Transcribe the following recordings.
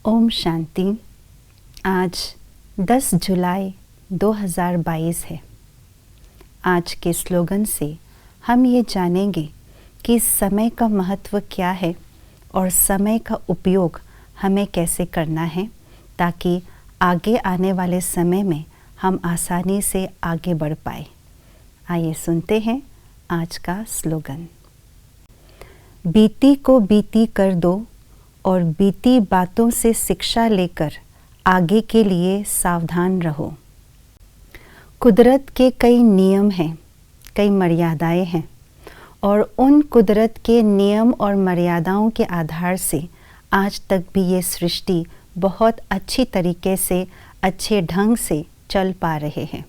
ओम शांति। आज 10 जुलाई 2022 है। आज के स्लोगन से हम ये जानेंगे कि समय का महत्व क्या है और समय का उपयोग हमें कैसे करना है ताकि आगे आने वाले समय में हम आसानी से आगे बढ़ पाए। आइए सुनते हैं आज का स्लोगन। बीती को बीती कर दो और बीती बातों से शिक्षा लेकर आगे के लिए सावधान रहो। कुदरत के कई नियम हैं, कई मर्यादाएं हैं और उन कुदरत के नियम और मर्यादाओं के आधार से आज तक भी ये सृष्टि बहुत अच्छी तरीके से, अच्छे ढंग से चल पा रहे हैं।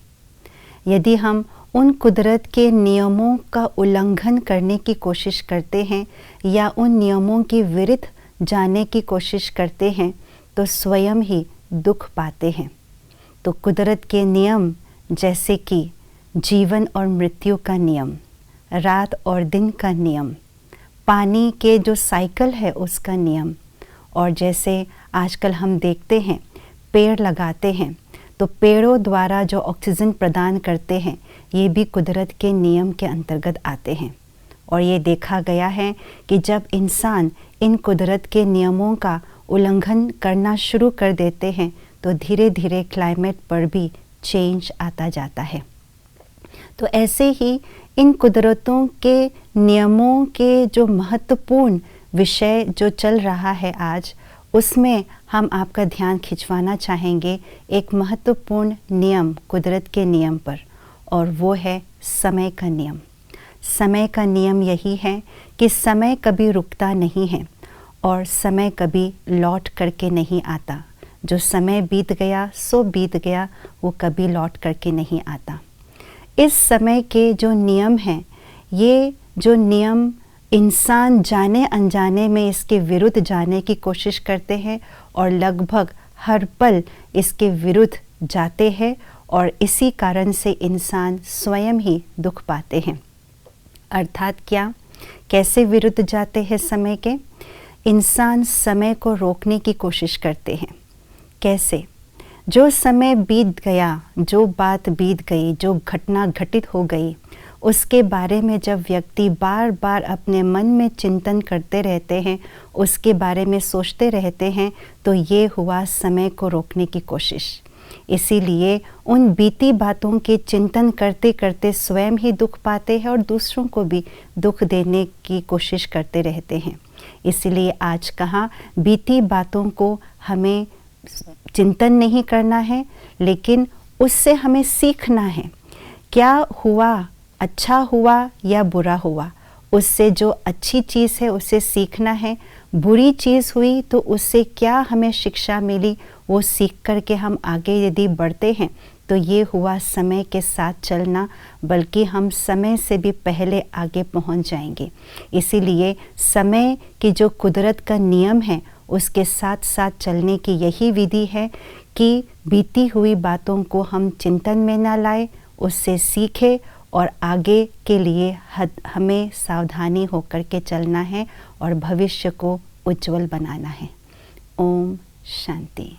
यदि हम उन कुदरत के नियमों का उल्लंघन करने की कोशिश करते हैं या उन नियमों के विरुद्ध जाने की कोशिश करते हैं तो स्वयं ही दुख पाते हैं। तो कुदरत के नियम जैसे कि जीवन और मृत्यु का नियम, रात और दिन का नियम, पानी के जो साइकिल है उसका नियम, और जैसे आजकल हम देखते हैं पेड़ लगाते हैं तो पेड़ों द्वारा जो ऑक्सीजन प्रदान करते हैं ये भी कुदरत के नियम के अंतर्गत आते हैं। और ये देखा गया है कि जब इंसान इन कुदरत के नियमों का उल्लंघन करना शुरू कर देते हैं तो धीरे धीरे क्लाइमेट पर भी चेंज आता जाता है। तो ऐसे ही इन कुदरतों के नियमों के जो महत्वपूर्ण विषय जो चल रहा है आज, उसमें हम आपका ध्यान खिंचवाना चाहेंगे एक महत्वपूर्ण नियम कुदरत के नियम पर, और वो है समय का नियम। समय का नियम यही है कि समय कभी रुकता नहीं है और समय कभी लौट करके नहीं आता। जो समय बीत गया सो बीत गया, वो कभी लौट करके नहीं आता। इस समय के जो नियम हैं, ये जो नियम इंसान जाने अनजाने में इसके विरुद्ध जाने की कोशिश करते हैं और लगभग हर पल इसके विरुद्ध जाते हैं, और इसी कारण से इंसान स्वयं ही दुख पाते हैं। अर्थात क्या, कैसे विरुद्ध जाते हैं समय के? इंसान समय को रोकने की कोशिश करते हैं। कैसे? जो समय बीत गया, जो बात बीत गई, जो घटना घटित हो गई, उसके बारे में जब व्यक्ति बार बार अपने मन में चिंतन करते रहते हैं, उसके बारे में सोचते रहते हैं, तो ये हुआ समय को रोकने की कोशिश। इसीलिए उन बीती बातों के चिंतन करते करते स्वयं ही दुख पाते हैं और दूसरों को भी दुख देने की कोशिश करते रहते हैं। इसीलिए आज कहा, बीती बातों को हमें चिंतन नहीं करना है, लेकिन उससे हमें सीखना है। क्या हुआ, अच्छा हुआ या बुरा हुआ, उससे जो अच्छी चीज़ है उससे सीखना है। बुरी चीज़ हुई तो उससे क्या हमें शिक्षा मिली, वो सीख करके हम आगे यदि बढ़ते हैं तो ये हुआ समय के साथ चलना, बल्कि हम समय से भी पहले आगे पहुंच जाएंगे। इसीलिए समय की जो कुदरत का नियम है उसके साथ साथ चलने की यही विधि है कि बीती हुई बातों को हम चिंतन में ना लाए, उससे सीखें और आगे के लिए हमें सावधानी होकर के चलना है और भविष्य को उज्जवल बनाना है। ओम शांति।